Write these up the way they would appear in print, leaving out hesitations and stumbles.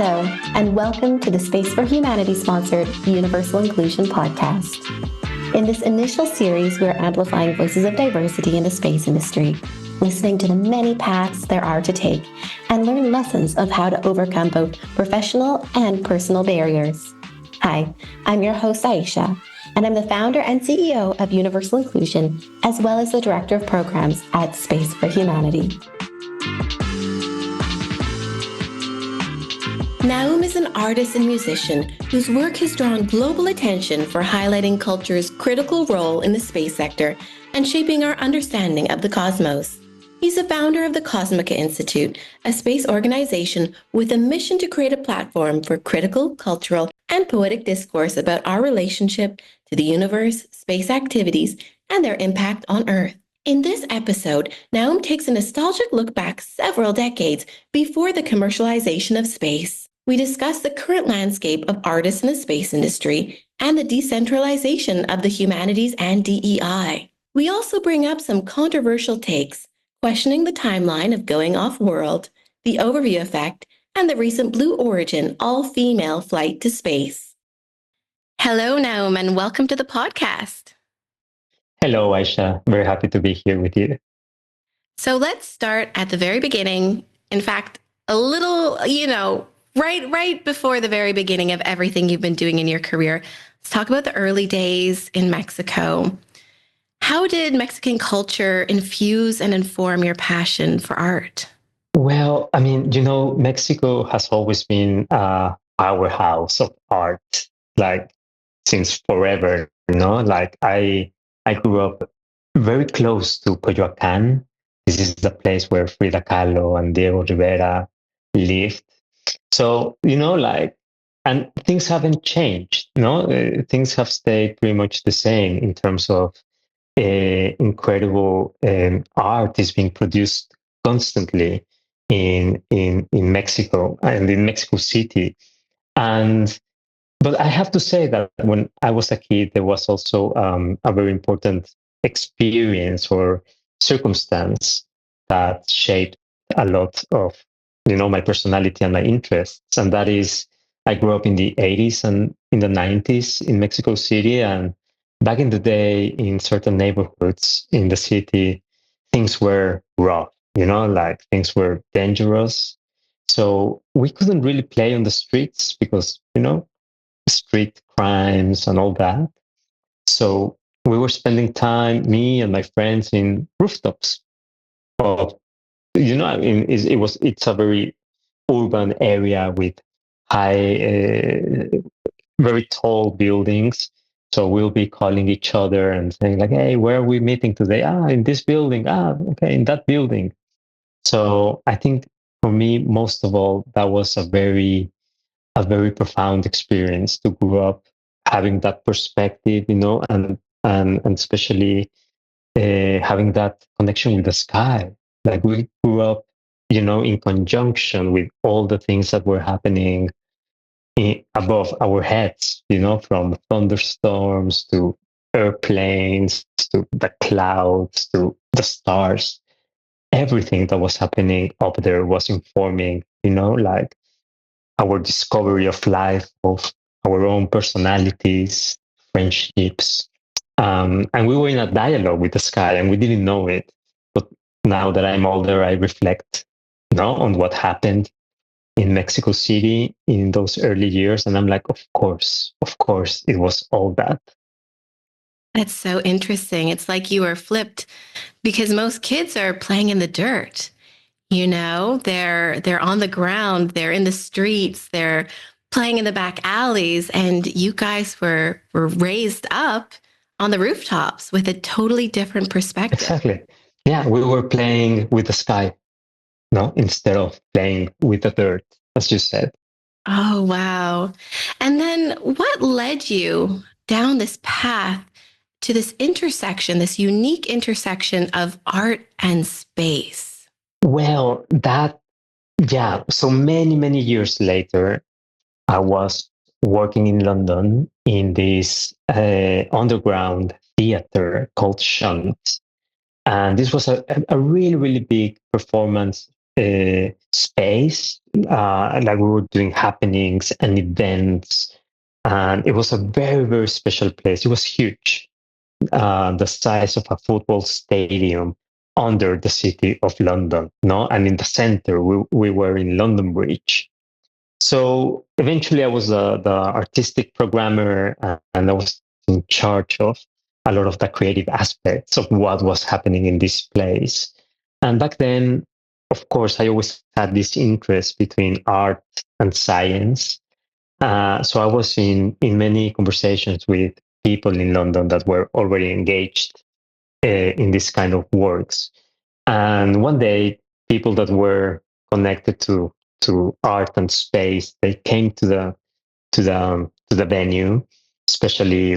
Hello, and welcome to the Space for Humanity-sponsored Universal Inclusion podcast. In this initial series, we're amplifying voices of diversity in the space industry, listening to the many paths there are to take, and learn lessons of how to overcome both professional and personal barriers. Hi, I'm your host, Aisha, and I'm the founder and CEO of Universal Inclusion, as well as the Director of Programs at Space for Humanity. Nahum is an artist and musician whose work has drawn global attention for highlighting culture's critical role in the space sector and shaping our understanding of the cosmos. He's the founder of the KOSMICA Institute, a space organization with a mission to create a platform for critical, cultural, and poetic discourse about our relationship to the universe, space activities, and their impact on Earth. In this episode, Nahum takes a nostalgic look back several decades before the commercialization of space. We discuss the current landscape of artists in the space industry and the decentralization of the humanities and DEI. We also bring up some controversial takes, questioning the timeline of going off-world, the overview effect, and the recent Blue Origin all-female flight to space. Hello, Nahum, and welcome to the podcast. Hello, Aisha. Very happy to be here with you. So let's start at the very beginning. In fact, a little, right before the very beginning of everything you've been doing in your career. Let's talk about the early days in Mexico. How did Mexican culture infuse and inform your passion for art? Well, Mexico has always been a powerhouse of art, like since forever, I grew up very close to Coyoacán. This is the place where Frida Kahlo and Diego Rivera lived. So, and things haven't changed, things have stayed pretty much the same in terms of incredible art is being produced constantly in Mexico and in Mexico City. But I have to say that when I was a kid, there was also a very important experience or circumstance that shaped a lot of my personality and my interests. And that is, I grew up in the 80s and in the 90s in Mexico City. And back in the day, in certain neighborhoods in the city, things were rough, things were dangerous. So we couldn't really play on the streets because, street crimes and all that. So we were spending time, me and my friends, in rooftops of it's a very urban area with high, very tall buildings. So we'll be calling each other and saying like, "Hey, where are we meeting today? In this building. Okay, in that building." So I think for me, most of all, that was a very profound experience to grow up having that perspective, and especially having that connection with the sky. Like we grew up, in conjunction with all the things that were happening above our heads, from thunderstorms to airplanes to the clouds to the stars. Everything that was happening up there was informing, our discovery of life, of our own personalities, friendships. And we were in a dialogue with the sky and we didn't know it. But now that I'm older, I reflect on what happened in Mexico City in those early years. And I'm like, of course, it was all that. That's so interesting. It's like you were flipped because most kids are playing in the dirt. They're on the ground, they're in the streets, they're playing in the back alleys, and you guys were raised up on the rooftops with a totally different perspective. Exactly. Yeah, we were playing with the sky, instead of playing with the dirt, as you said. Oh, wow. And then what led you down this path to this intersection, this unique intersection of art and space? Well, so many years later, I was working in London in this underground theater called Shunt. And this was a really, really big performance space. Like we were doing happenings and events, and it was a very, very special place. It was huge, the size of a football stadium under the city of London, no? And in the center, we were in London Bridge. So eventually, I was the artistic programmer, and I was in charge of a lot of the creative aspects of what was happening in this place. And back then, of course, I always had this interest between art and science. So I was in many conversations with people in London that were already engaged in this kind of works. And one day, people that were connected to art and space, they came to the venue, especially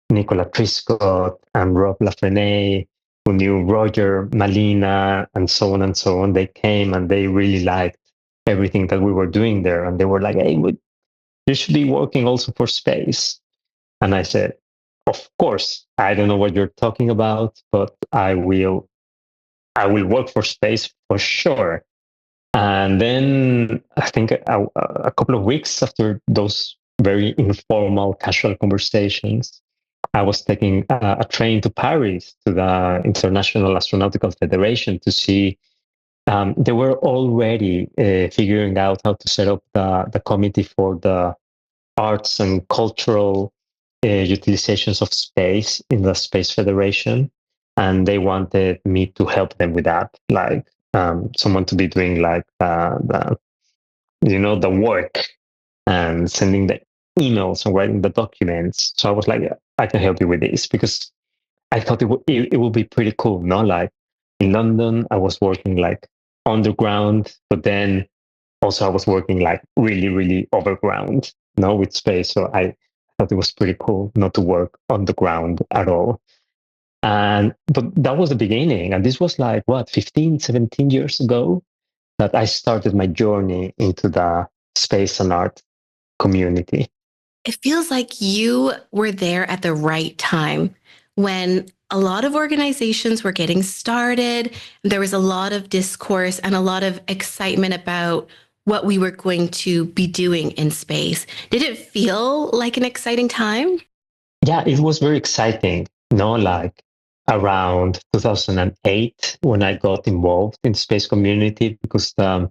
Nicola Triscott and Rob Lafrene, who knew Roger Malina, and so on and so on. They came and they really liked everything that we were doing there, and they were like, "Hey, you should be working also for space." And I said, "Of course, I don't know what you're talking about, but I will work for space for sure." And then I think a couple of weeks after those very informal, casual conversations, I was taking a train to Paris to the International Astronautical Federation to see. They were already figuring out how to set up the committee for the arts and cultural utilizations of space in the Space Federation. And they wanted me to help them with that, like someone to be doing like the work and sending the emails and writing the documents. So I was like, yeah, I can help you with this, because I thought it would be pretty cool. No, like in London, I was working like underground, but then also I was working like really, really overground, no, with space. So I thought it was pretty cool not to work on the ground at all. But that was the beginning. And this was like what, 15, 17 years ago that I started my journey into the space and art community. It feels like you were there at the right time when a lot of organizations were getting started. There was a lot of discourse and a lot of excitement about what we were going to be doing in space. Did it feel like an exciting time? Yeah, it was very exciting. No, like around 2008 when I got involved in space community, because there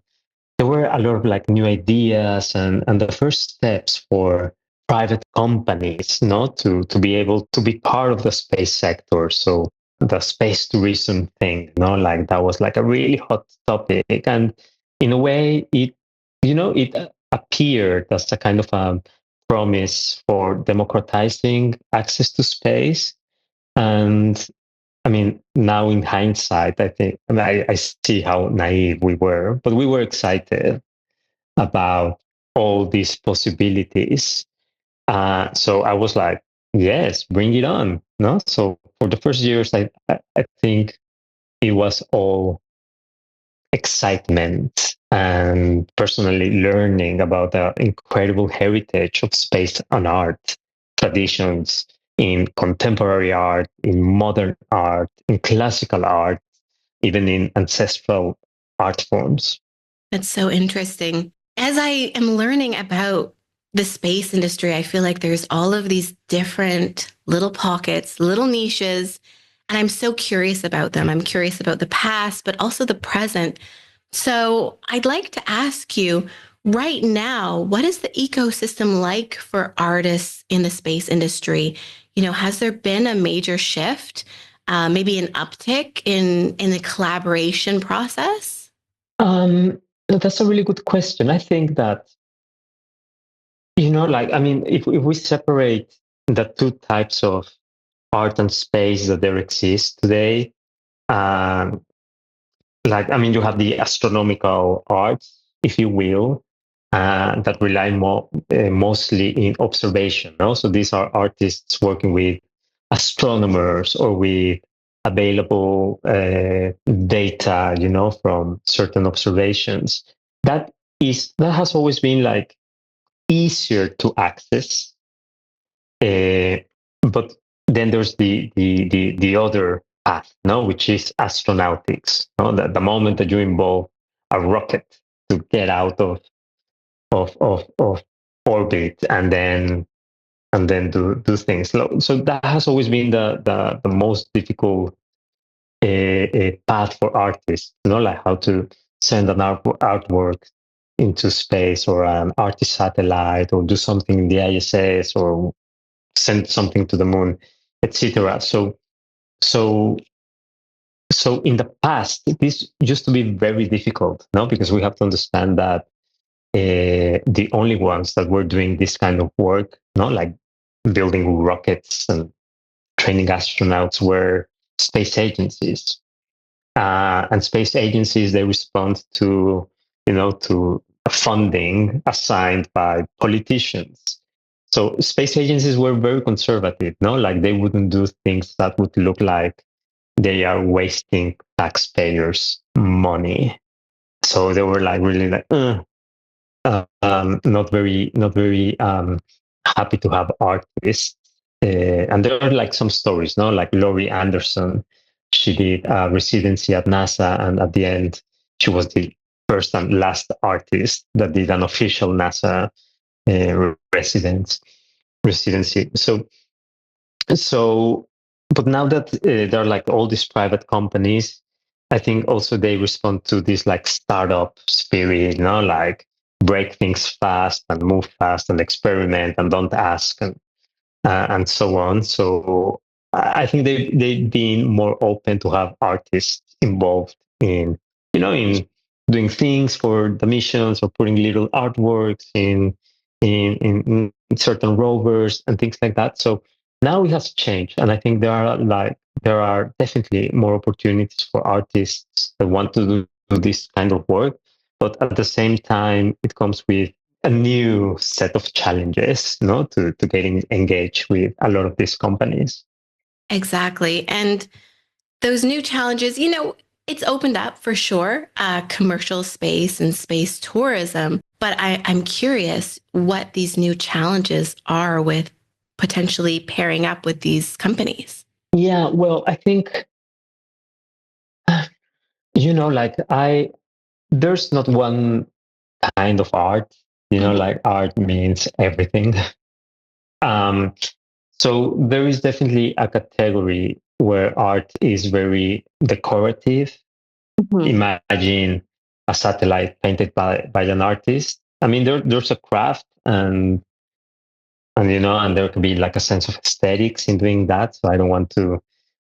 were a lot of like new ideas and the first steps for private companies, no, to be able to be part of the space sector. So the space tourism thing, no, like that was like a really hot topic, and in a way, it appeared as a kind of a promise for democratizing access to space. And I mean, now in hindsight, I think I see how naive we were, but we were excited about all these possibilities. So I was like, yes, bring it on. No, so for the first years, I think it was all excitement and personally learning about the incredible heritage of space and art traditions in contemporary art, in modern art, in classical art, even in ancestral art forms. That's so interesting. As I am learning about the space industry, I feel like there's all of these different little pockets, little niches, and I'm so curious about them. I'm curious about the past, but also the present. So I'd like to ask you right now, what is the ecosystem like for artists in the space industry? Has there been a major shift, maybe an uptick in the collaboration process? That's a really good question. I think that, like, I mean, if we separate the two types of art and space that there exist today, um, like, I mean, you have the astronomical arts, if you will, that rely mostly in observation. No? So these are artists working with astronomers or with available data, from certain observations. That has always been like easier to access, but then there's the other path, no, which is astronautics. No, the moment that you involve a rocket to get out of orbit and then do things. So that has always been the most difficult path for artists, like how to send an artwork into space or an artist satellite or do something in the ISS or send something to the moon, etc. So so in the past, this used to be very difficult, no, because we have to understand that the only ones that were doing this kind of work, like building rockets and training astronauts, were space agencies. And space agencies, they respond to funding assigned by politicians. So space agencies were very conservative, no, like they wouldn't do things that would look like they are wasting taxpayers' money. So they were like really like, not very happy to have artists. And there are like some stories, no, like Laurie Anderson. She did a residency at NASA, and at the end, she was the first and last artist that did an official NASA residency. So, but now that there are like all these private companies, I think also they respond to this like startup spirit, like break things fast and move fast and experiment and don't ask and so on. So I think they've been more open to have artists involved in doing things for the missions or putting little artworks in certain rovers and things like that. So now it has changed, and I think there are definitely more opportunities for artists that want to do this kind of work, but at the same time, it comes with a new set of challenges, to getting engaged with a lot of these companies. Exactly. And those new challenges, it's opened up for sure, commercial space and space tourism. But I'm curious what these new challenges are with potentially pairing up with these companies. Yeah, well, I think, like there's not one kind of art, like art means everything. um, so there is definitely a category where art is very decorative. Mm-hmm. Imagine a satellite painted by an artist. I mean, there's a craft and there could be like a sense of aesthetics in doing that. So I don't want to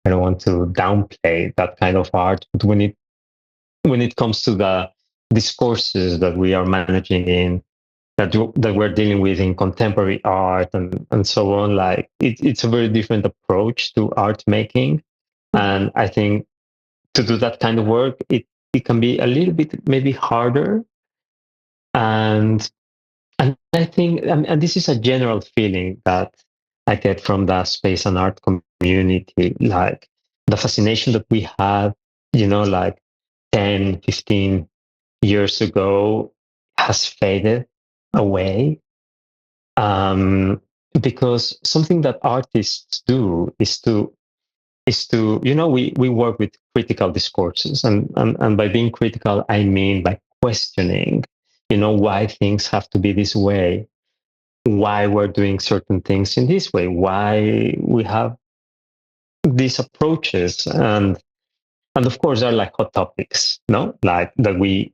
downplay that kind of art. But when it comes to the discourses that we are managing that we're dealing with in contemporary art and so on, like it's a very different approach to art making. And I think to do that kind of work, it can be a little bit maybe harder. And I think, and this is a general feeling that I get from the space and art community, like the fascination that we had, like 10, 15 years ago has faded away. Because something that artists do is to we work with critical discourses, and by being critical, I mean by questioning why things have to be this way, why we're doing certain things in this way, why we have these approaches, and of course there are like hot topics, no, like that we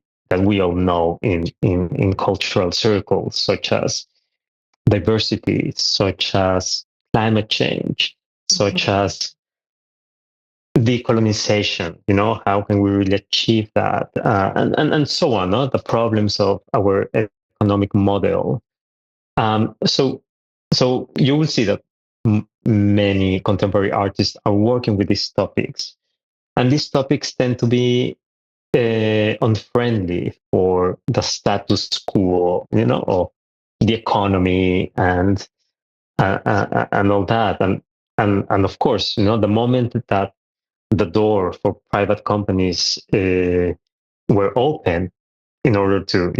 all know in cultural circles, such as diversity, such as climate change, such as decolonization. How can we really achieve that, and so on, no? The problems of our economic model. So you will see that many contemporary artists are working with these topics, and these topics tend to be unfriendly for the status quo, of the economy and all that, and of course, the moment that the door for private companies were open in order to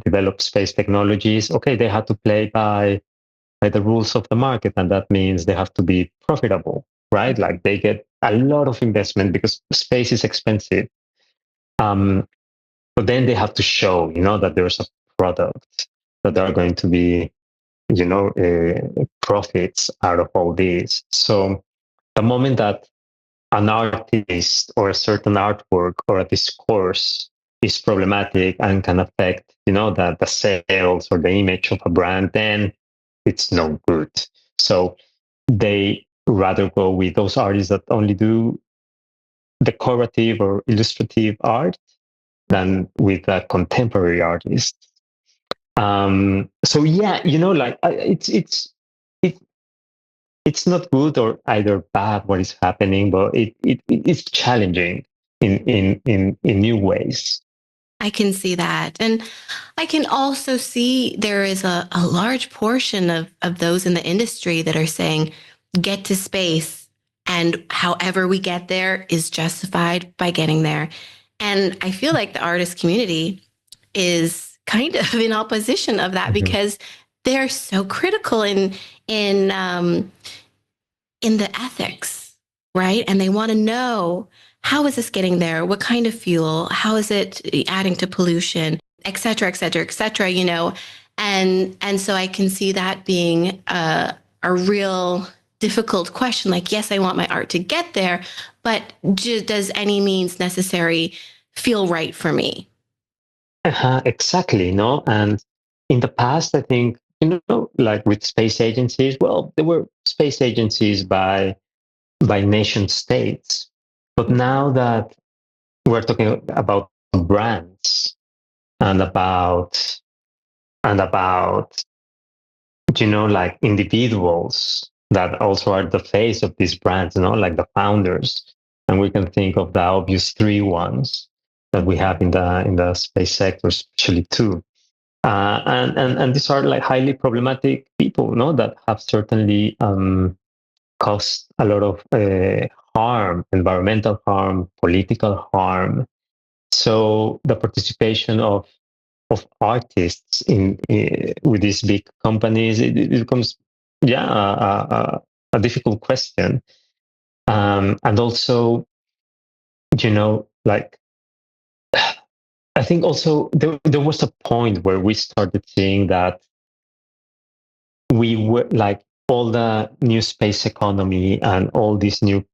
develop space technologies, okay, they had to play by the rules of the market, and that means they have to be profitable. right? Like they get a lot of investment because space is expensive. But then they have to show, that there's a product, that there are going to be, profits out of all this. So the moment that an artist or a certain artwork or a discourse is problematic and can affect, the sales or the image of a brand, then it's no good. So they rather go with those artists that only do decorative or illustrative art than with a contemporary artist. So yeah, it, it's not good or either bad what is happening, but it's challenging in new ways. I can see that. And I can also see there is a large portion of those in the industry that are saying, get to space. And however we get there is justified by getting there. And I feel like the artist community is kind of in opposition of that, because they're so critical in the ethics, right? And they want to know, how is this getting there? What kind of fuel? How is it adding to pollution, et cetera, et cetera, et cetera, And so I can see that being a real difficult question. Like, yes, I want my art to get there, but does any means necessary feel right for me? Exactly, no? And in the past, I think, like with space agencies, well, there were space agencies by nation states. But now that we're talking about brands and about like individuals that also are the face of these brands, like the founders. And we can think of the obvious three ones that we have in the space sector, especially two. And these are like highly problematic people, that have certainly caused a lot of harm, environmental harm, political harm. So the participation of artists in with these big companies, it becomes a difficult question. And also, like I think also there was a point where we started seeing that we were like all the new space economy and all these new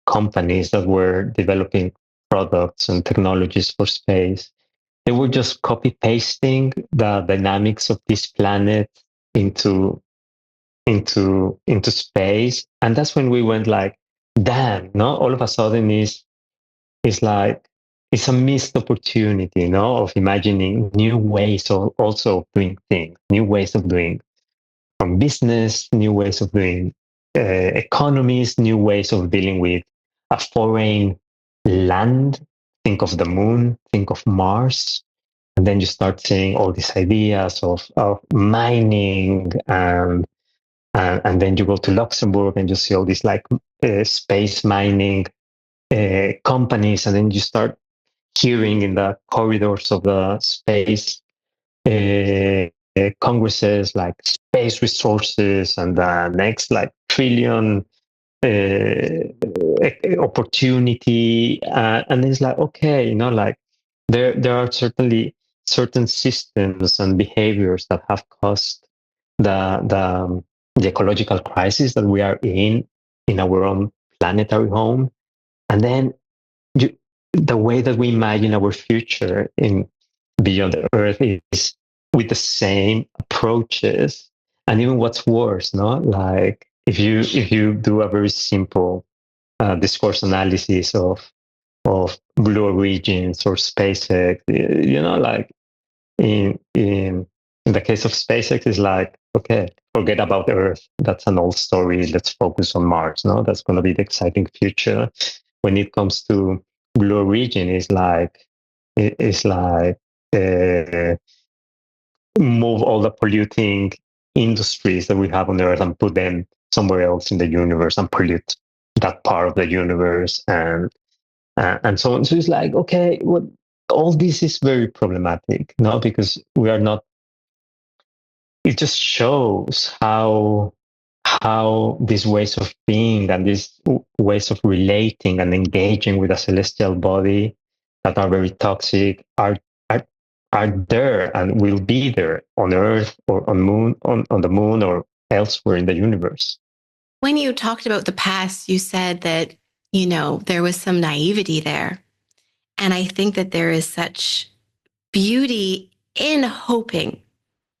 companies that were developing products and technologies for space, they were just copy pasting the dynamics of this planet into space. And that's when we went like, damn, no, all of a sudden is like it's a missed opportunity, of imagining new ways of also doing things, new ways of doing from business, new ways of doing economies, new ways of dealing with a foreign land. Think of the moon, think of Mars. And then you start seeing all these ideas of mining, and then you go to Luxembourg and you see all these like space mining companies, and then you start hearing in the corridors of the space congresses like space resources and the next like trillion opportunity, and it's like, okay, like there are certainly certain systems and behaviors that have caused the ecological crisis that we are in our own planetary home. And then the way that we imagine our future in beyond the earth is with the same approaches. And even what's worse, no, like if you do a very simple discourse analysis of blue origins or SpaceX, like in the case of SpaceX, is like, okay, forget about Earth. That's an old story. Let's focus on Mars. No, that's going to be the exciting future. When it comes to Blue Origin, it's like uh, move all the polluting industries that we have on Earth and put them somewhere else in the universe and pollute that part of the universe, and so on. So it's like, okay, what all this is very problematic, no? Because we are not. It just shows how how these ways of being and these ways of relating and engaging with a celestial body that are very toxic are are there and will be there on Earth or on the moon or elsewhere in the universe. When you talked about the past, you said that, there was some naivety there. And I think that there is such beauty in hoping,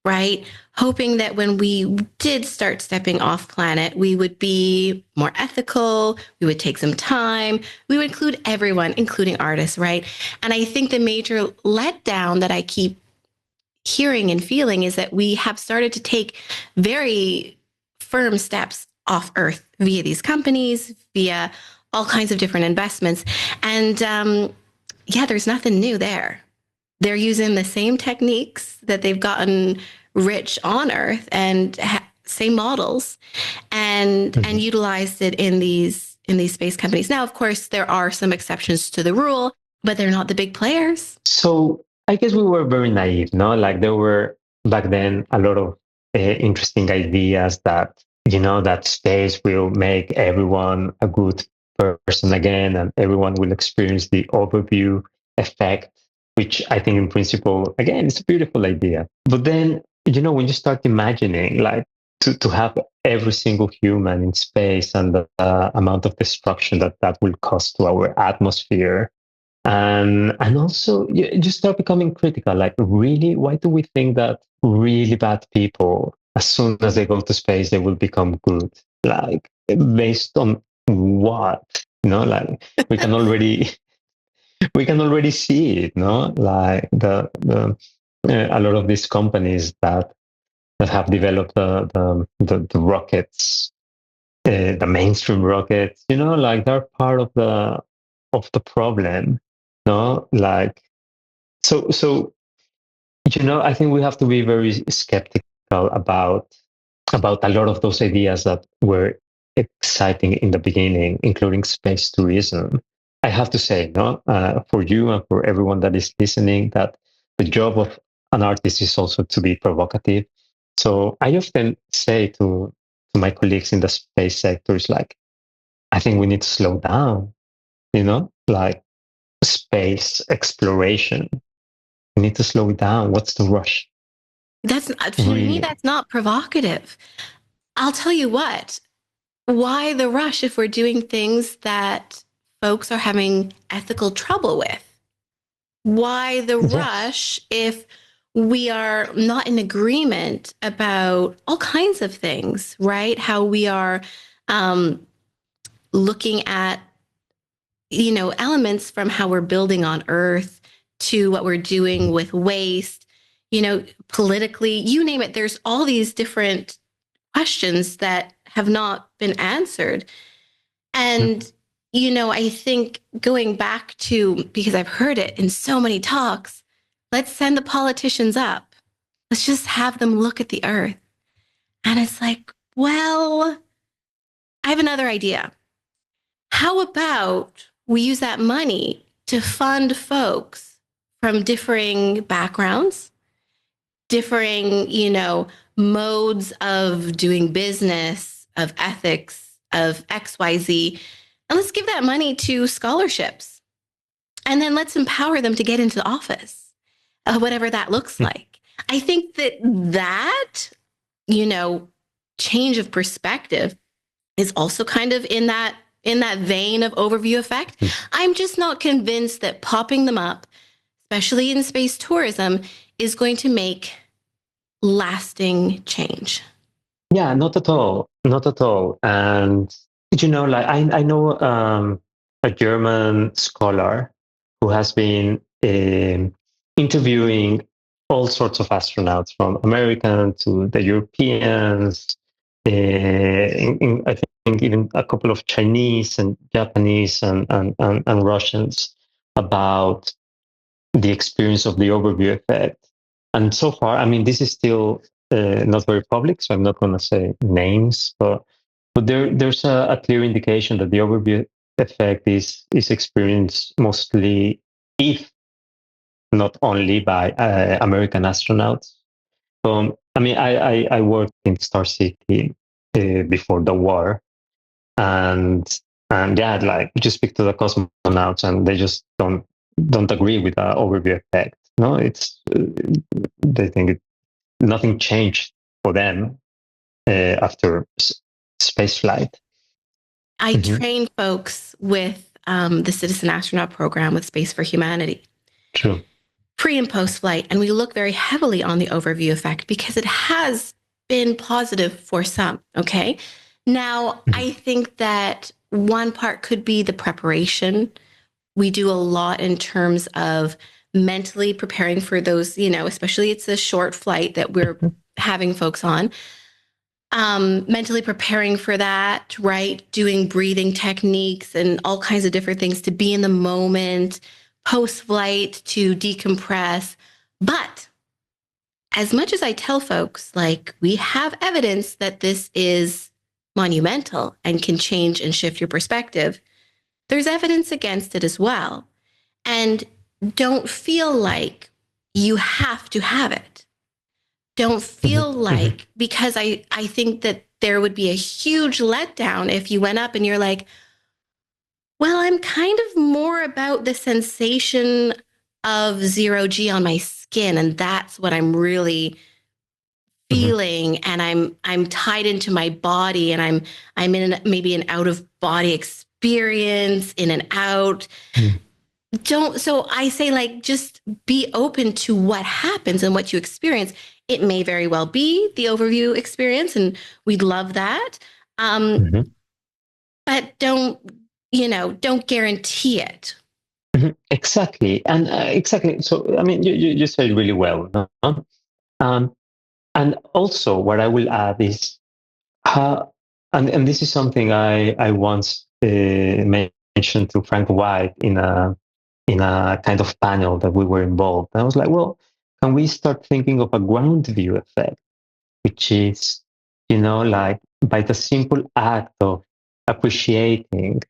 right? Hoping that when we did start stepping off planet, we would be more ethical, we would take some time, we would include everyone, including artists, right? And I think the major letdown that I keep hearing and feeling is that we have started to take very firm steps off Earth via these companies, via all kinds of different investments. And yeah, there's nothing new there. They're using the same techniques that they've gotten rich on Earth and same models and utilized it in these space companies. Now, of course, there are some exceptions to the rule, but they're not the big players. So I guess we were very naive, no? Like there were back then a lot of interesting ideas that, that space will make everyone a good person again and everyone will experience the overview effect, which I think in principle, again, it's a beautiful idea. But then, when you start imagining like to have every single human in space and the amount of destruction that will cause to our atmosphere, and also you start becoming critical. Like, really, why do we think that really bad people, as soon as they go to space, they will become good? Like, based on what? Like we can already see it. No, like the a lot of these companies that have developed the rockets, the mainstream rockets. Like they're part of the problem. No, like so I think we have to be very skeptical about a lot of those ideas that were exciting in the beginning, including space tourism. I have to say, no, for you and for everyone that is listening, that the job of an artist is also to be provocative. So I often say to my colleagues in the space sector, is like, I think we need to slow down, like space exploration. We need to slow it down. What's the rush? That's to me, that's not provocative. I'll tell you what. Why the rush if we're doing things that folks are having ethical trouble with? Why the rush if we are not in agreement about all kinds of things, right? How we are looking at, elements from how we're building on Earth to what we're doing with waste, politically, you name it. There's all these different questions that have not been answered. And, I think going back to, because I've heard it in so many talks, let's send the politicians up. Let's just have them look at the Earth. And it's like, well, I have another idea. How about we use that money to fund folks from differing backgrounds, differing, modes of doing business, of ethics, of XYZ, and let's give that money to scholarships. And then let's empower them to get into office, whatever that looks like. I think that, change of perspective is also kind of in that vein of overview effect. I'm just not convinced that popping them up, especially in space tourism, is going to make lasting change. Yeah, not at all. Not at all. And, like I know a German scholar who has been interviewing all sorts of astronauts, from American to the Europeans, I think even a couple of Chinese and Japanese and Russians, about the experience of the overview effect. And so far, I mean, this is still not very public, so I'm not going to say names, but there's a clear indication that the overview effect is experienced mostly, if not only, by American astronauts. I mean, I worked in Star City before the war, and yeah, like you speak to the cosmonauts, and they just don't agree with the overview effect. No, it's they think nothing changed for them after space flight. I train folks with the Citizen Astronaut Program with Space for Humanity. True. Pre and post flight, and we look very heavily on the overview effect because it has been positive for some. Okay. Now, I think that one part could be the preparation. We do a lot in terms of mentally preparing for those, especially it's a short flight that we're having folks on. Mentally preparing for that, right? Doing breathing techniques and all kinds of different things to be in the moment, post flight to decompress. But as much as I tell folks, like, we have evidence that this is monumental and can change and shift your perspective, there's evidence against it as well. And don't feel like you have to have it. Don't feel like, because I think that there would be a huge letdown if you went up and you're like, well, I'm kind of more about the sensation of 0G on my skin, and that's what I'm really feeling, and I'm tied into my body, and I'm in maybe an out of body experience, in and out. So I say, like, just be open to what happens and what you experience. It may very well be the overview experience, and we'd love that. But don't guarantee it. Exactly. And exactly. So, I mean, you said it really well. No? And also, what I will add is how, and this is something I once mentioned to Frank White in a kind of panel that we were involved. I was like, well, can we start thinking of a ground view effect, which is, like by the simple act of appreciating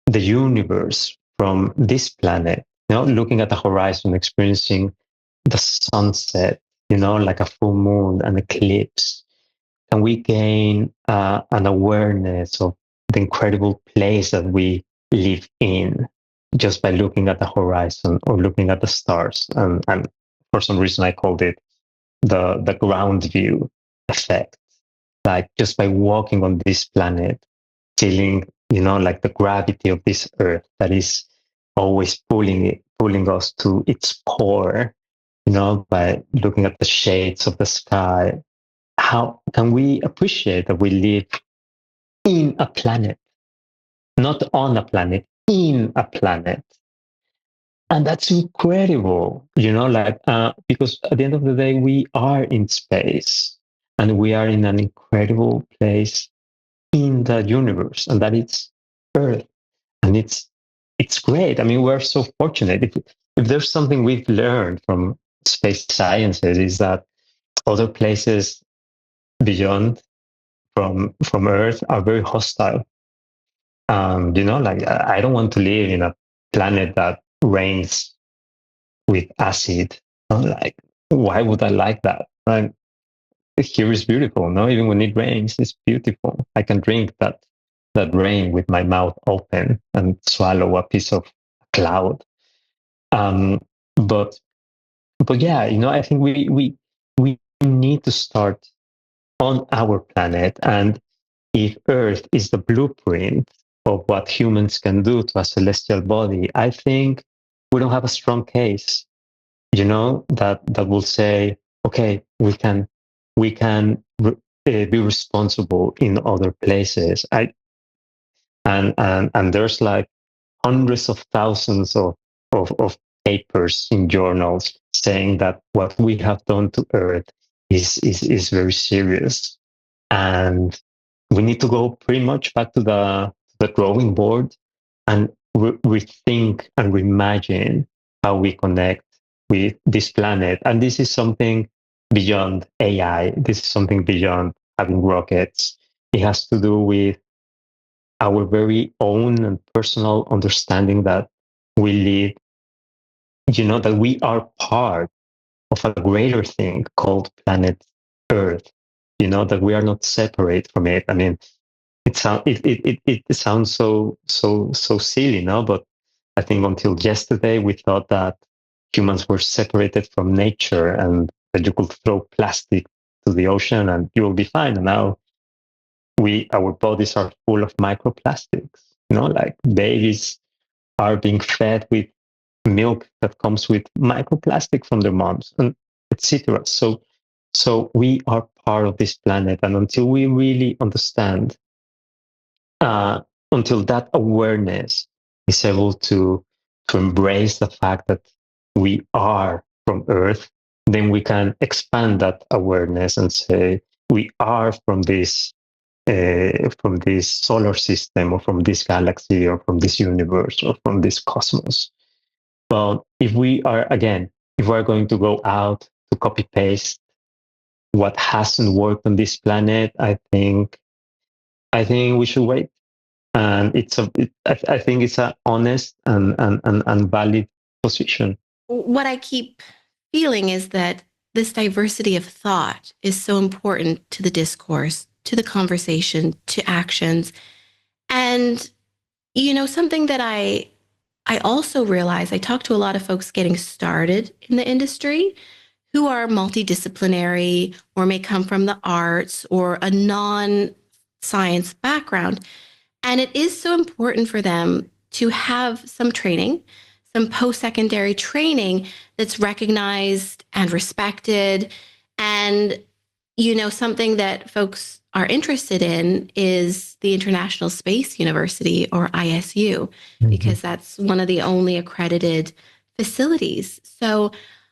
the universe from this planet, looking at the horizon, experiencing the sunset, like a full moon, an eclipse, can we gain an awareness of the incredible place that we live in just by looking at the horizon or looking at the stars? And for some reason, I called it the ground view effect. Like, just by walking on this planet, feeling, like the gravity of this earth that is always pulling us to its core, by looking at the shades of the sky. How can we appreciate that we live in a planet, not on a planet, in a planet? And that's incredible, because at the end of the day, we are in space, and we are in an incredible place in the universe, and that it's Earth. And it's great. I mean, we're so fortunate. If there's something we've learned from space sciences, is that other places beyond from Earth are very hostile. Like, I don't want to live in a planet that rains with acid. Like, why would I like that? Right? Here is beautiful. No, even when it rains, it's beautiful. I can drink that rain with my mouth open and swallow a piece of cloud. Um, but yeah, I think we need to start on our planet. And if Earth is the blueprint of what humans can do to a celestial body, I think we don't have a strong case, that will say, okay, we can be responsible in other places. And there's like hundreds of thousands of papers in journals saying that what we have done to Earth is very serious. And we need to go pretty much back to the drawing board and rethink and reimagine how we connect with this planet. And this is something beyond AI. This is something beyond having rockets. It has to do with our very own and personal understanding that we live, that we are part of a greater thing called planet Earth. that we are not separate from it. I mean, it sounds so silly, no? But I think until yesterday we thought that humans were separated from nature and that you could throw plastic to the ocean and you will be fine. And now our bodies are full of microplastics. Like babies are being fed with milk that comes with microplastic from their moms, and etc. So we are part of this planet, and until we really understand, uh, until that awareness is able to embrace the fact that we are from Earth, then we can expand that awareness and say we are from this solar system, or from this galaxy, or from this universe, or from this cosmos. But if we're going to go out to copy paste what hasn't worked on this planet, I think we should wait. And I think it's an honest and valid position. What I keep feeling is that this diversity of thought is so important to the discourse, to the conversation, to actions. And, something that I also realize, I talk to a lot of folks getting started in the industry who are multidisciplinary or may come from the arts or a non-science background. And it is so important for them to have some training, some post-secondary training that's recognized and respected. And, something that folks are interested in is the International Space University, or ISU, because that's one of the only accredited facilities. So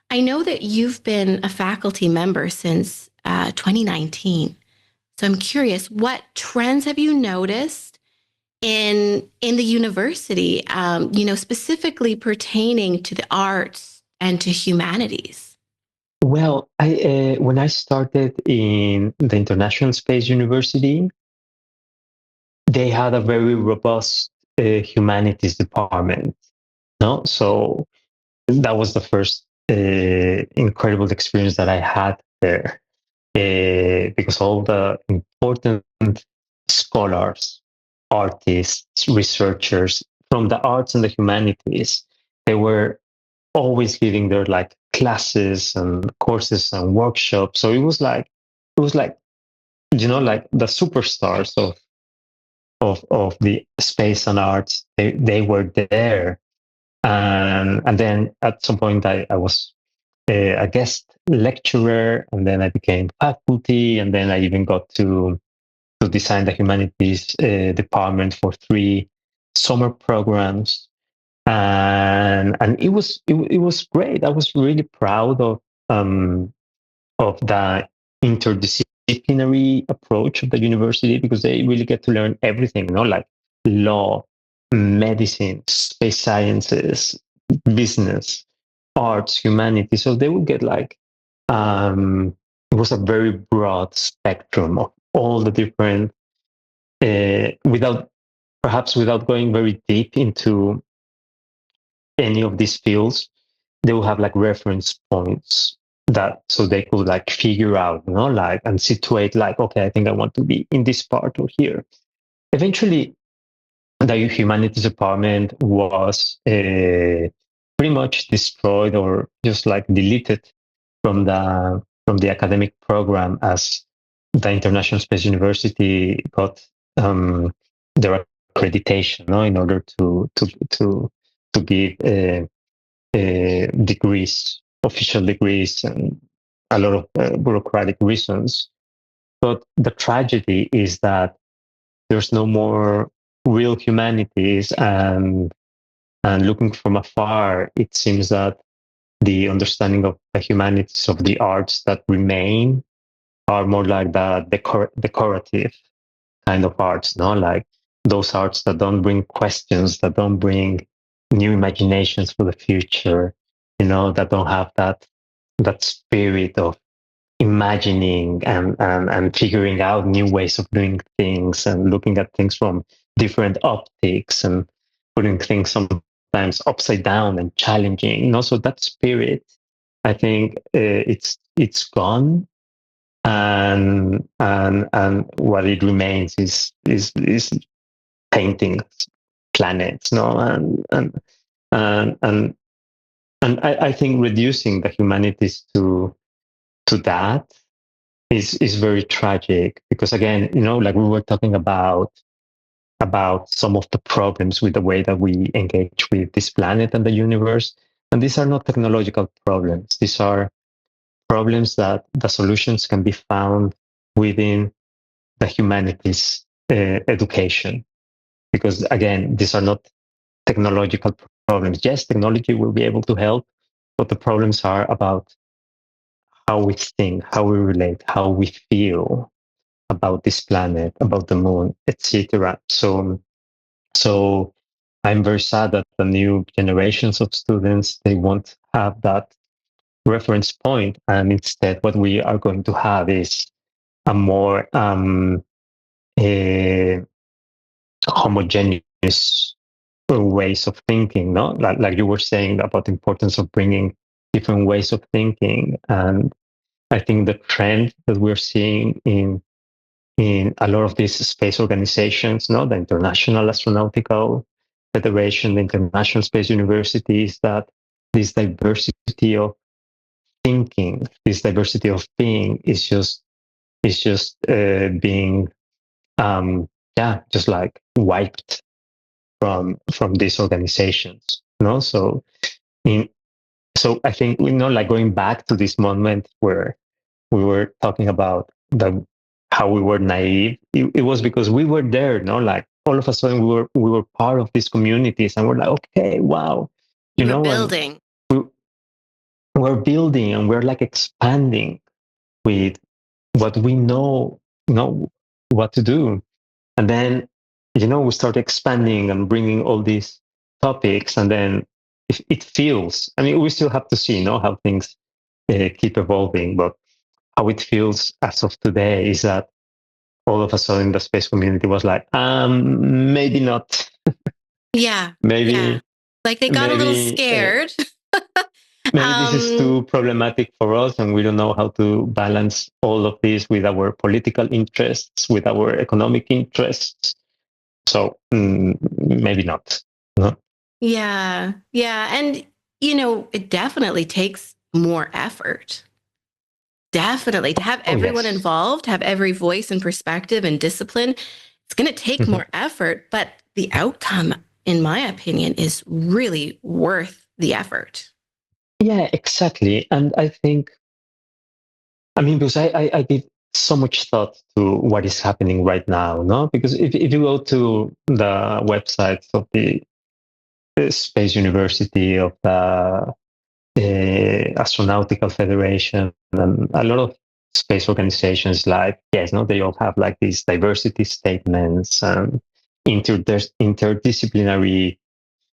I know that you've been a faculty member since 2019. So I'm curious, what trends have you noticed in the university, specifically pertaining to the arts and to humanities? Well, when I started in the International Space University, they had a very robust humanities department. No, so that was the first incredible experience that I had there, because all the important scholars, artists, researchers from the arts and the humanities, they were always giving their like classes and courses and workshops. So it was like like the superstars of the space and arts. They were there, and then at some point I was a guest lecturer, and then I became faculty, and then I even got to design the humanities department for 3 summer programs, and it was great. I was really proud of the interdisciplinary approach of the university, because they really get to learn everything, like law, medicine, space sciences, business, arts, humanities. So they would get like it was a very broad spectrum of all the different, without going very deep into any of these fields. They will have like reference points that so they could like figure out, like, and situate like, okay, I think I want to be in this part or here. Eventually, the humanities department was pretty much destroyed, or just like deleted from the academic program, as the International Space University got their accreditation, in order to give degrees, official degrees, and a lot of bureaucratic reasons. But the tragedy is that there's no more real humanities, and looking from afar, it seems that the understanding of the humanities, of the arts that remain, are more like the decorative kind of arts, like those arts that don't bring questions, that don't bring new imaginations for the future, that don't have that spirit of imagining and figuring out new ways of doing things, and looking at things from different optics, and putting things sometimes upside down and challenging. So that spirit, I think, it's gone. and what it remains is painting planets, no, and I think reducing the humanities to that is very tragic, because again, like we were talking about some of the problems with the way that we engage with this planet and the universe. And these are not technological problems. These are problems that the solutions can be found within the humanities education. Because again, these are not technological problems. Yes, technology will be able to help, but the problems are about how we think, how we relate, how we feel about this planet, about the moon, etc. So I'm very sad that the new generations of students, they won't have that reference point, and instead what we are going to have is a more a homogeneous ways of thinking, no? Like you were saying about the importance of bringing different ways of thinking. And I think the trend that we're seeing in a lot of these space organizations, no, the International Astronautical Federation, the International Space Universities, that this diversity of thinking, this diversity of being is just being just like wiped from these organizations. No, in so I think, like going back to this moment where we were talking about the how we were naive. It was because we were there, no, like all of a sudden we were part of these communities, and we're like, okay, wow, You were and building. we're building and we're like expanding with what we know what to do. And then, we start expanding and bringing all these topics, and then it feels, I mean, we still have to see, how things keep evolving, but how it feels as of today is that all of a sudden the space community was like, maybe not. Yeah. Yeah. maybe, Like they got a little maybe, scared. maybe this is um, too problematic for us, and we don't know how to balance all of this with our political interests, with our economic interests. So maybe not. No? yeah. Yeah. And, it definitely takes more effort. Definitely. To have Oh, everyone yes. involved, have every voice and perspective and discipline, it's going to take Mhm. more effort, but the outcome, in my opinion, is really worth the effort. Yeah, exactly. And I think, I mean, because I give so much thought to what is happening right now, no? Because if you go to the websites of the Space University, of the Astronautical Federation, and a lot of space organizations, like, yes, no, they all have like these diversity statements and interdisciplinary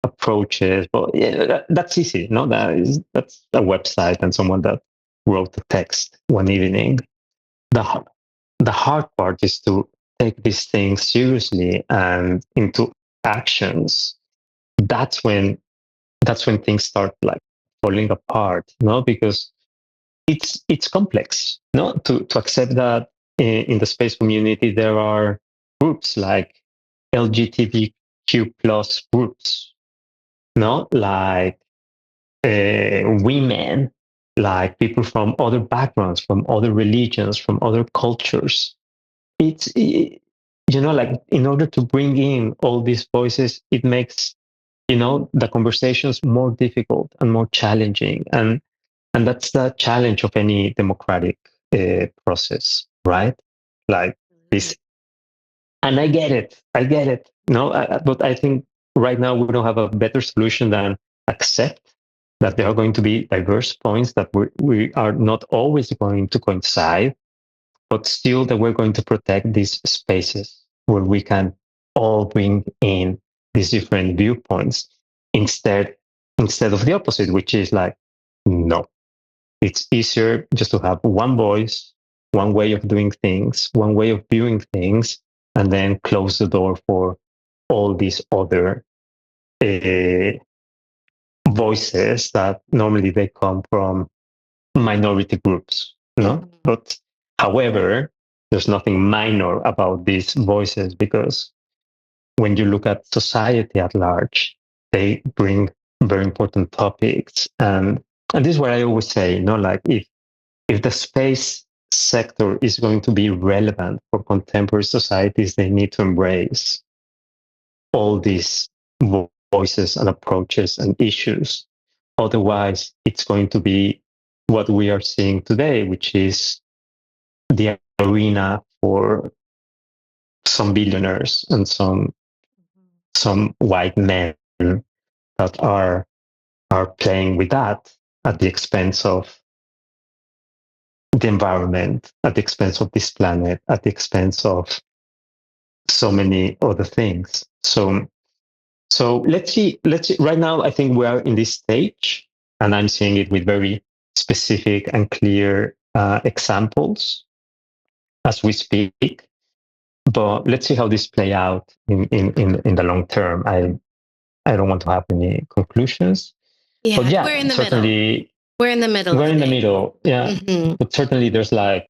approaches. But yeah, that's easy, no? That's a website and someone that wrote the text one evening. The the hard part is to take these things seriously and into actions. That's when things start like falling apart, no? Because it's complex, no? To accept that in the space community there are groups like LGBTQ plus groups, no? Like women, like people from other backgrounds, from other religions, from other cultures. Like in order to bring in all these voices, it makes, the conversations more difficult and more challenging. And that's the challenge of any democratic process, right? Like this. And I get it. No, but I think right now we don't have a better solution than accept that there are going to be diverse points, that we are not always going to coincide, but still that we're going to protect these spaces where we can all bring in these different viewpoints, instead instead of the opposite, which is like, no, it's easier just to have one voice, one way of doing things, one way of viewing things, and then close the door for all these other uh, voices that normally they come from minority groups. No, Mhm. but However, there's nothing minor about these voices, because when you look at society at large, they bring very important topics. And this is what I always say, like if the space sector is going to be relevant for contemporary societies, they need to embrace all these voices and approaches and issues. Otherwise, it's going to be what we are seeing today, which is the arena for some billionaires and some white men that are playing with that at the expense of the environment, at the expense of this planet, at the expense of so many other things. So let's see. Right now, I think we are in this stage, and I'm seeing it with very specific and clear examples as we speak. But let's see how this play out in the long term. I don't want to have any conclusions. Yeah, but yeah, we're in the certainly middle. We're in the middle. We're in the middle. Yeah, but certainly there's like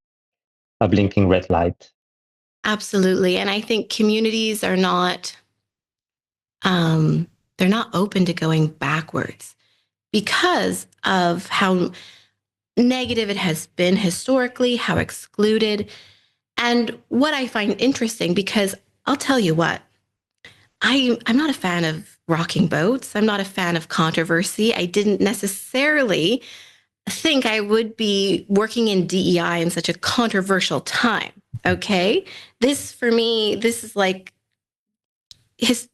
a blinking red light. Absolutely, and I think communities are not. They're not open to going backwards because of how negative it has been historically, how excluded. And what I find interesting, because I'll tell you what, I'm not a fan of rocking boats. I'm not a fan of controversy. I didn't necessarily think I would be working in DEI in such a controversial time. Okay. This for me, this is like this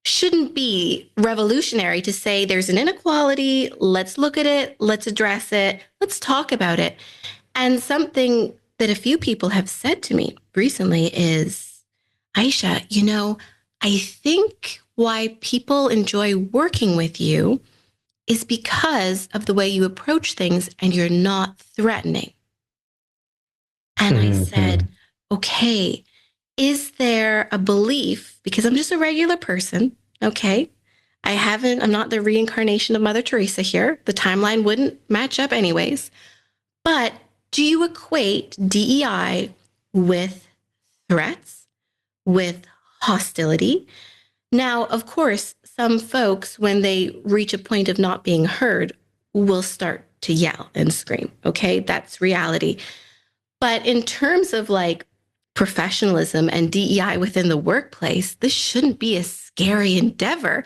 shouldn't be revolutionary to say there's an inequality. Let's look at it. Let's address it. Let's talk about it. And something that a few people have said to me recently is, Aisha, I think why people enjoy working with you is because of the way you approach things and you're not threatening. And I said, okay, is there a belief, because I'm just a regular person, okay? I'm not the reincarnation of Mother Teresa here. The timeline wouldn't match up anyways. But do you equate DEI with threats, with hostility? Now, of course, some folks, when they reach a point of not being heard, will start to yell and scream. Okay, that's reality. But in terms of like professionalism and DEI within the workplace, this shouldn't be a scary endeavor.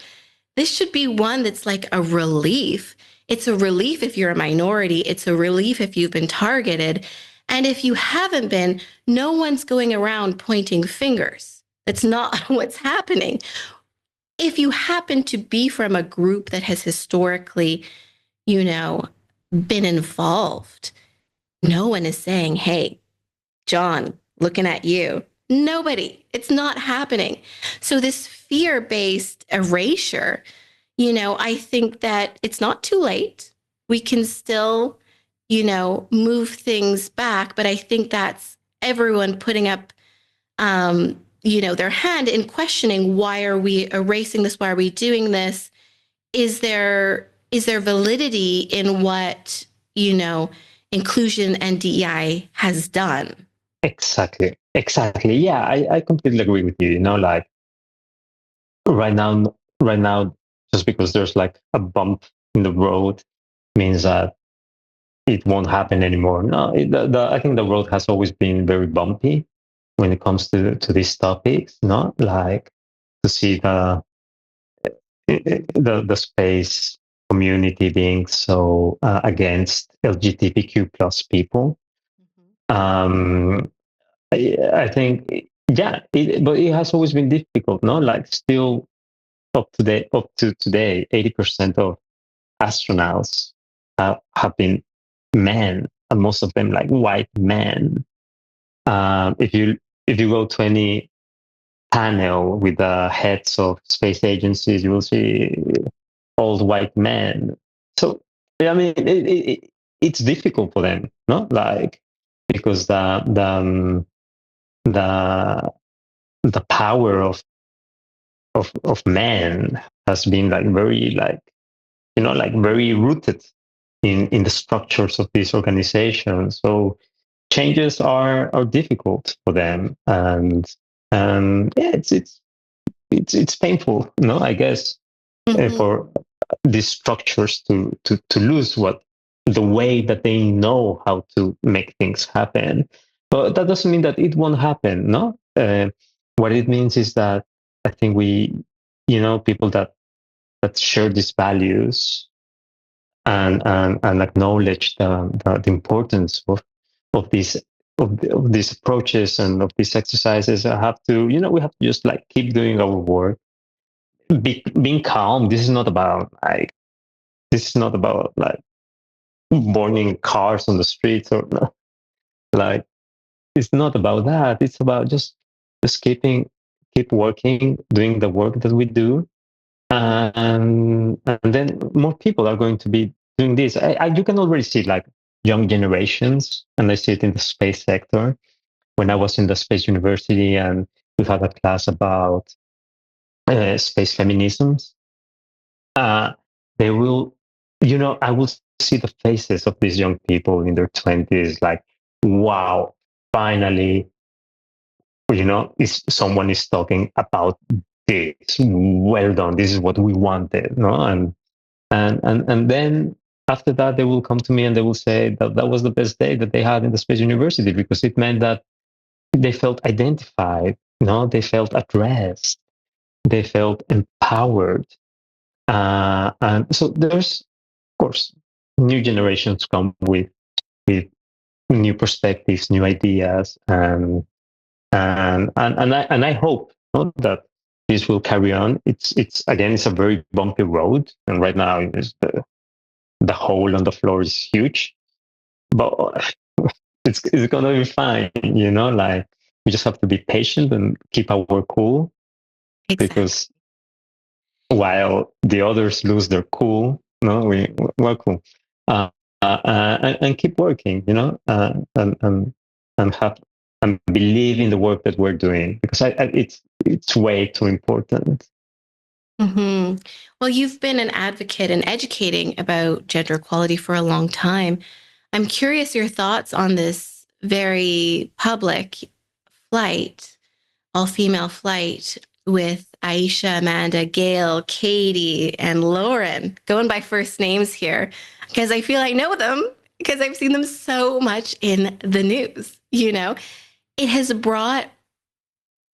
This should be one that's like a relief. It's a relief if you're a minority. It's a relief if you've been targeted. And if you haven't been, no one's going around pointing fingers. That's not what's happening. If you happen to be from a group that has historically, been involved, no one is saying, hey, John, looking at you. Nobody. It's not happening. So this fear-based erasure, I think that it's not too late. We can still, move things back. But I think that's everyone putting up, their hand in questioning, why are we erasing this? Why are we doing this? Is there validity in what, inclusion and DEI has done? Exactly. Yeah, I completely agree with you. Like right now, just because there's like a bump in the road means that it won't happen anymore. No, I think the road has always been very bumpy when it comes to these topics. Not like to see the space community being so against LGBTQ plus people. I think, yeah, but it has always been difficult, no? Like still up to today, 80% of astronauts have been men, and most of them like white men. If you go to any panel with the heads of space agencies, you will see old white men. So I mean, it's difficult for them, no? Like because the power of men has been like very like very rooted in the structures of these organizations. So changes are difficult for them, and yeah, it's painful, no, I guess, for these structures to lose what the way that they know how to make things happen. But that doesn't mean that it won't happen, no. What it means is that I think we, people that share these values and acknowledge the importance of these of these approaches and of these exercises. I have to, we have to just like keep doing our work, being calm. This is not about like burning cars on the streets or no. Like, it's not about that. It's about just keep working, doing the work that we do, and then more people are going to be doing this. You can already see like young generations, and I see it in the space sector. When I was in the space university, and we had a class about space feminisms, they will, I will see the faces of these young people in their 20s, like, wow, finally, someone is talking about this. Well done. This is what we wanted, no? And then after that, they will come to me and they will say that that was the best day that they had in the space university, because it meant that they felt identified, they felt addressed, they felt empowered. And so there's, of course, new generations come with new perspectives, new ideas, and I hope, that this will carry on. It's again, it's a very bumpy road, and right now the hole on the floor is huge, but it's gonna be fine. Like, we just have to be patient and keep our cool, Exactly. because while the others lose their cool, no, we're cool, and keep working, and have and believe in the work that we're doing, because it's way too important. Well, you've been an advocate and educating about gender equality for a long time. I'm curious your thoughts on this very public flight, all-female flight with Aisha, Amanda, Gail, Katie, and Lauren, going by first names here, because I feel I know them because I've seen them so much in the news. It has brought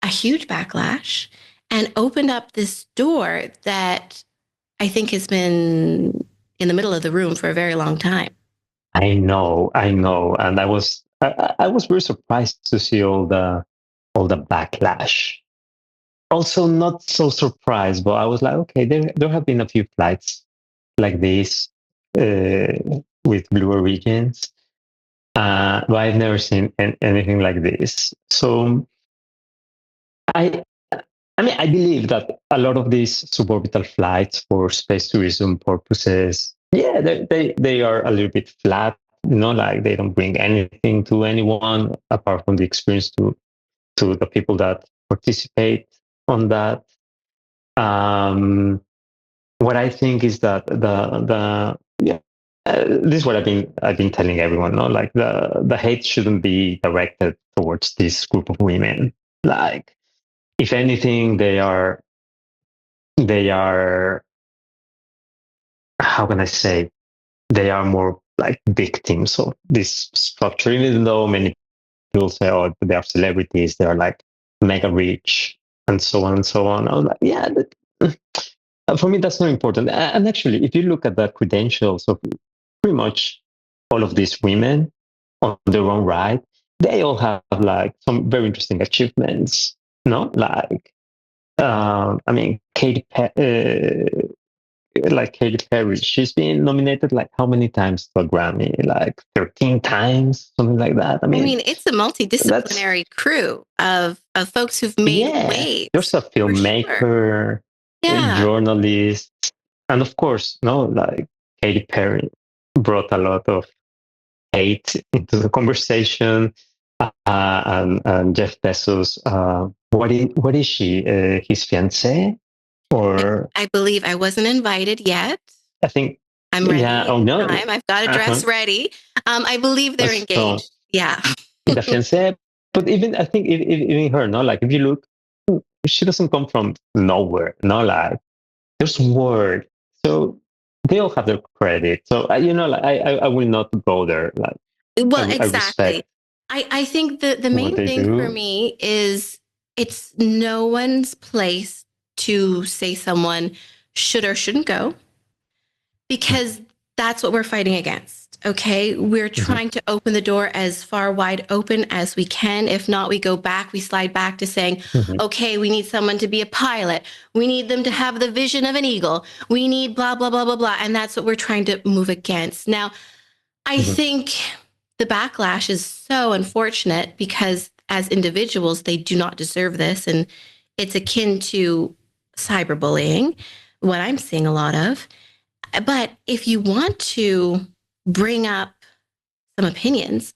a huge backlash and opened up this door that I think has been in the middle of the room for a very long time. I know, and I was very surprised to see all the backlash. Also, not so surprised, but I was like, okay, there have been a few flights like this, with Blue Origins, but I've never seen anything like this. So I I mean, I believe that a lot of these suborbital flights for space tourism purposes, yeah, they are a little bit flat, like they don't bring anything to anyone apart from the experience to the people that participate on that. Um, what I think is that the yeah, this is what I've been telling everyone, no, like the hate shouldn't be directed towards this group of women. Like, if anything, they are, how can I say, they are more like victims of this structure, even though many people say, oh, they are celebrities, they are like mega rich, and so on and so on. I was like, yeah, for me, that's not important. And actually, if you look at the credentials of pretty much all of these women on their own right, they all have like some very interesting achievements, no? Like, I mean, like Katy Perry, she's been nominated like how many times to a Grammy? Like 13 times, something like that. I I mean, mean, it's a that's, multidisciplinary crew of folks who've made yeah. There's waves a for sure. filmmaker, a Yeah. journalist, and of course, no, like Katy Perry brought a lot of hate into the conversation. And Jeff Bezos, what is she? His fiance, or I believe I wasn't invited yet. I think. I'm ready. Yeah. Oh no. I've got a dress ready. I believe they're engaged. So, Yeah. the fiance, but even I think even her, no, like if you look, she doesn't come from nowhere, no, like there's word, so they all have their credit. So like I will not go there. Like Well, I respect exactly. I think the what main they thing for do. me is it's no one's place to say someone should or shouldn't go, because that's what we're fighting against. Okay. We're Mhm, trying to open the door as far wide open as we can. If not, we go back, we slide back to saying, mhm, okay, we need someone to be a pilot. We need them to have the vision of an eagle. We need blah, blah, blah, blah, blah. And that's what we're trying to move against. Now, I mhm, think the backlash is so unfortunate because as individuals, they do not deserve this. And it's akin to cyberbullying, what I'm seeing a lot of. But if you want to bring up some opinions,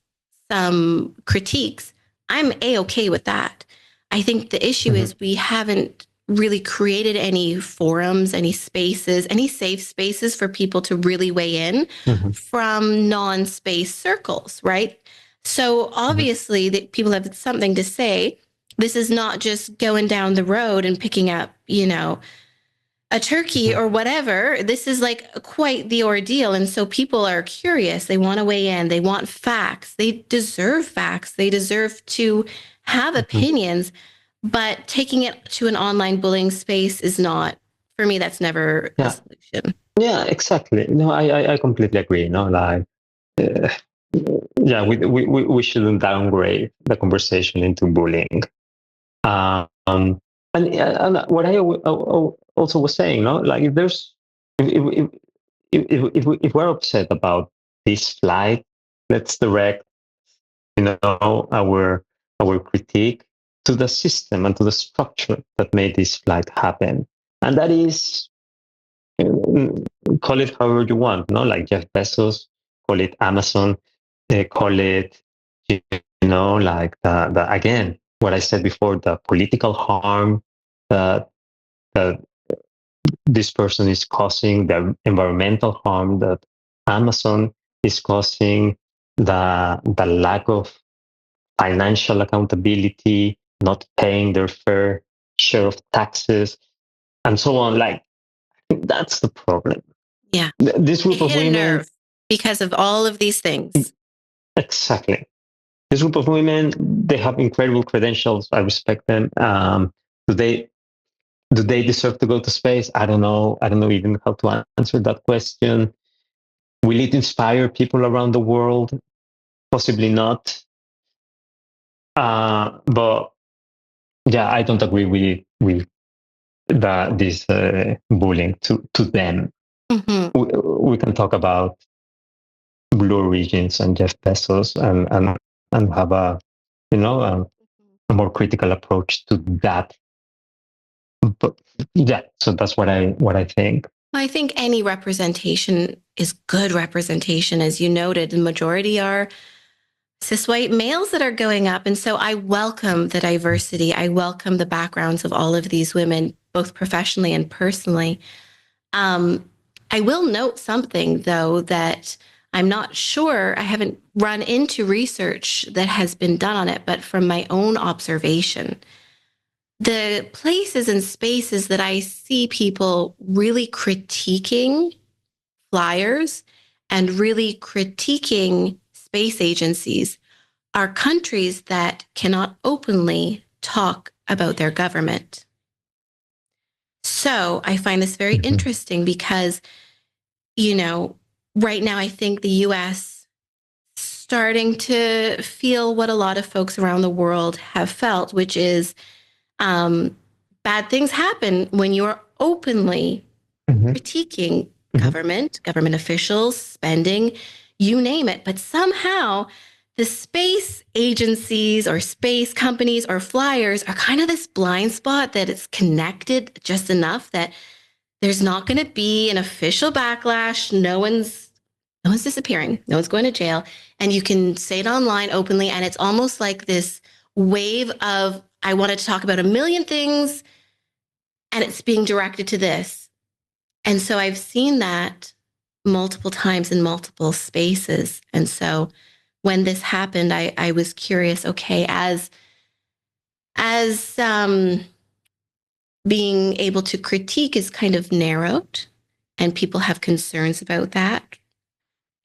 some critiques, I'm A-okay with that. I think the issue mhm, is we haven't really created any forums, any spaces, any safe spaces for people to really weigh in mhm, from non-space circles, right? So mhm. obviously that people have something to say. This is not just going down the road and picking up, a turkey Mhm. or whatever. This is like quite the ordeal. And so people are curious. They want to weigh in. They want facts. They deserve facts. They deserve to have Mhm. opinions. But taking it to an online bullying space is not, for me, that's never the Yeah, solution. yeah, exactly. No, I completely agree. No, like, uh, yeah, we shouldn't downgrade the conversation into bullying. Um, and what also was saying, no, like if there's if we're upset about this flight, let's direct, our critique to the system and to the structure that made this flight happen, and that is, mm, call it however you want, no, like Jeff Bezos, call it Amazon, call it, like the again what I said before, the political harm that that this person is causing, the environmental harm that Amazon is causing, the lack of financial accountability, not paying their fair share of taxes, and so on. Like, that's the problem. Yeah. This It group of hit a women, nerve because of all of these things. exactly. This group of women, they have incredible credentials. I respect them. Do they do they deserve to go to space? I don't know. I don't know even how to answer that question. Will it inspire people around the world? Possibly not. But yeah, I don't agree with this bullying to them. Mm-hmm. We can talk about Blue Origins and Jeff Bezos and have a more critical approach to that. But yeah, so that's what I think. I think any representation is good representation. As you noted, the majority are cis white males that are going up. And so I welcome the diversity. I welcome the backgrounds of all of these women, both professionally and personally. Um, I will note something, though, that I'm not sure, I haven't run into research that has been done on it, but from my own observation, the places and spaces that I see people really critiquing flyers and really critiquing space agencies are countries that cannot openly talk about their government. So I find this very Mhm. interesting because, you know, right now I think the US starting to feel what a lot of folks around the world have felt, which is um, bad things happen when you are openly Mhm. critiquing Mhm. government officials, spending, you name it. But somehow the space agencies or space companies or flyers are kind of this blind spot that it's connected just enough that there's not going to be an official backlash. No one's disappearing. No one's going to jail. And you can say it online openly. And it's almost like this wave of, I wanted to talk about a million things and it's being directed to this. And so I've seen that multiple times in multiple spaces. And so when this happened, I was curious, okay, as being able to critique is kind of narrowed and people have concerns about that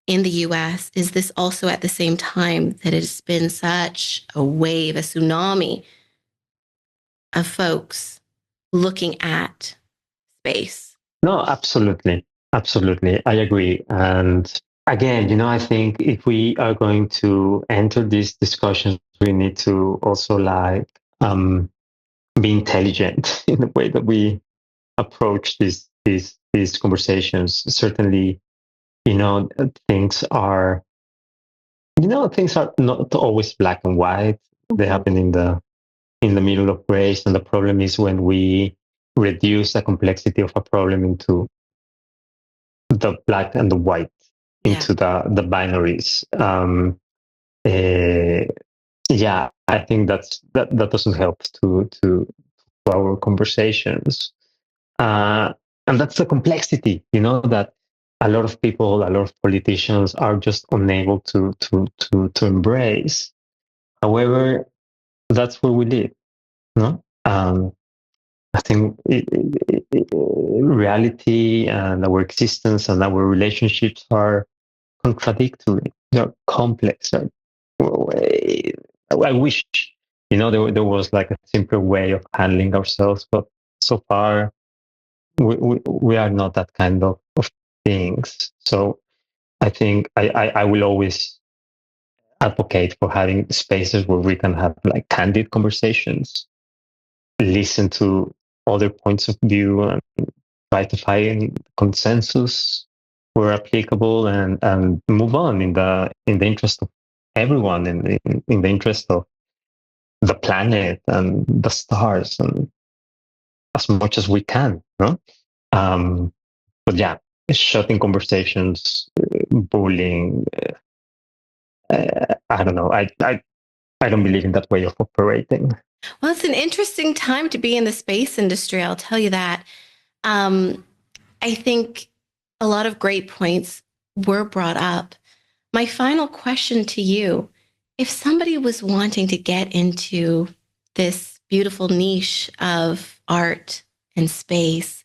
in the US, is this also at the same time that it has been such a wave, a tsunami of folks looking at space? No, absolutely. Absolutely. I agree. And again, I think if we are going to enter these discussions, we need to also be intelligent in the way that we approach these conversations. Certainly, you know, things are things are not always black and white. They happen in the middle of grays, and the problem is when we reduce the complexity of a problem into the black and the white, Yeah. into the binaries. Yeah, I think that doesn't help to our conversations. And that's the complexity, that a lot of people, a lot of politicians are just unable to embrace. However, that's where we live, no? I think reality and our existence and our relationships are contradictory. They're complex. I wish, there was like a simpler way of handling ourselves, but so far we are not that kind of things. So I think I will always advocate for having spaces where we can have like candid conversations, listen to other points of view, and try to find consensus where applicable, and move on in the interest of everyone, in the interest of the planet and the stars, and as much as we can, no? But yeah, shutting conversations, bullying. I don't know. I don't believe in that way of operating. Well, it's an interesting time to be in the space industry, I'll tell you that. I think a lot of great points were brought up. My final question to you, if somebody was wanting to get into this beautiful niche of art and space,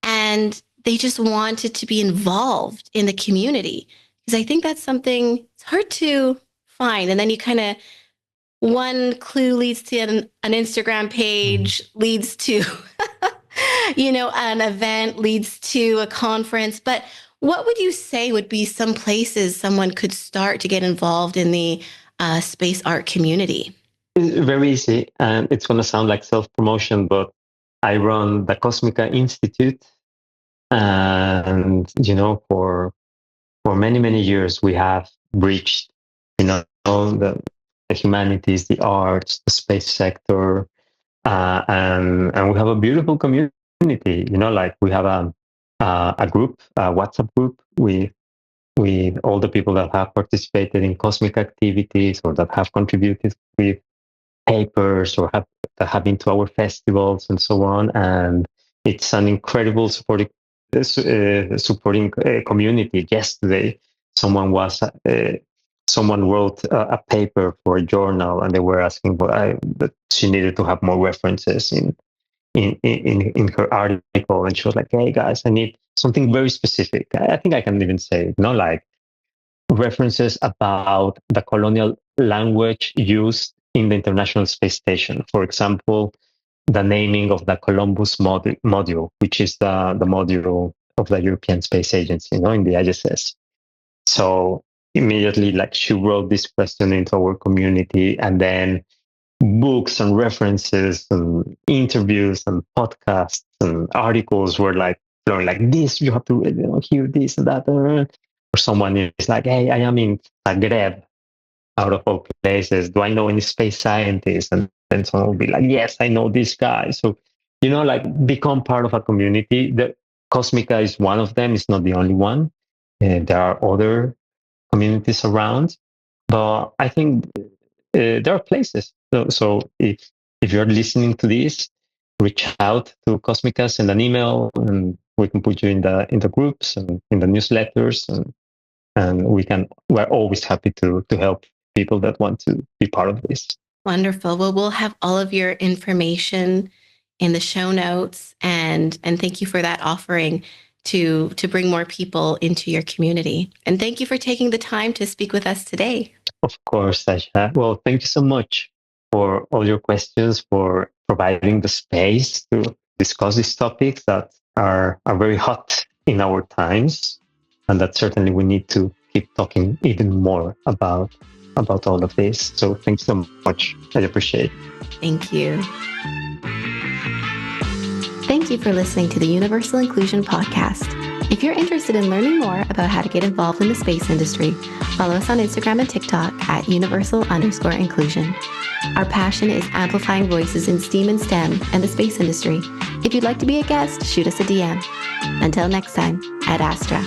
and they just wanted to be involved in the community, because I think that's something it's hard to find. And then you kind of, one clue leads to an Instagram page, leads to, an event, leads to a conference. But what would you say would be some places someone could start to get involved in the space art community? It's very easy, and it's going to sound like self-promotion, but I run the KOSMICA Institute, and for many years we have reached the humanities, the arts, the space sector, and we have a beautiful community. Like we have a group, a WhatsApp group with all the people that have participated in cosmic activities or that have contributed with papers or that have been to our festivals and so on. And it's an incredible supporting community. Yesterday, someone wrote a paper for a journal, and they were asking that she needed to have more references in her article, and she was like, "Hey guys, I need something very specific." I think I can even say, like references about the colonial language used in the International Space Station. For example, the naming of the Columbus module, which is the module of the European Space Agency, in the ISS. So immediately, like, she wrote this question into our community, and then books and references and interviews and podcasts and articles were like flowing like this. You have to hear this and that. Or someone is like, "Hey, I am in Zagreb, out of all places. Do I know any space scientists?" And then someone will be like, "Yes, I know this guy." So, like, become part of a community. The Cosmica is one of them. It's not the only one. There are other communities around, but I think there are places. So if you're listening to this, reach out to Cosmica, send an email, and we can put you in the groups and in the newsletters, and we're always happy to help people that want to be part of this. Wonderful. Well, we'll have all of your information in the show notes, and thank you for that offering to bring more people into your community. And thank you for taking the time to speak with us today. Of course, Aisha. Well, thank you so much for all your questions, for providing the space to discuss these topics that are very hot in our times, and that certainly we need to keep talking even more about all of this. So thanks so much. I appreciate it. Thank you. Thank you for listening to the Universal Inclusion Podcast. If you're interested in learning more about how to get involved in the space industry, follow us on Instagram and TikTok at universal_inclusion. Our passion is amplifying voices in STEAM and STEM and the space industry. If you'd like to be a guest, shoot us a DM. Until next time, ad Astra.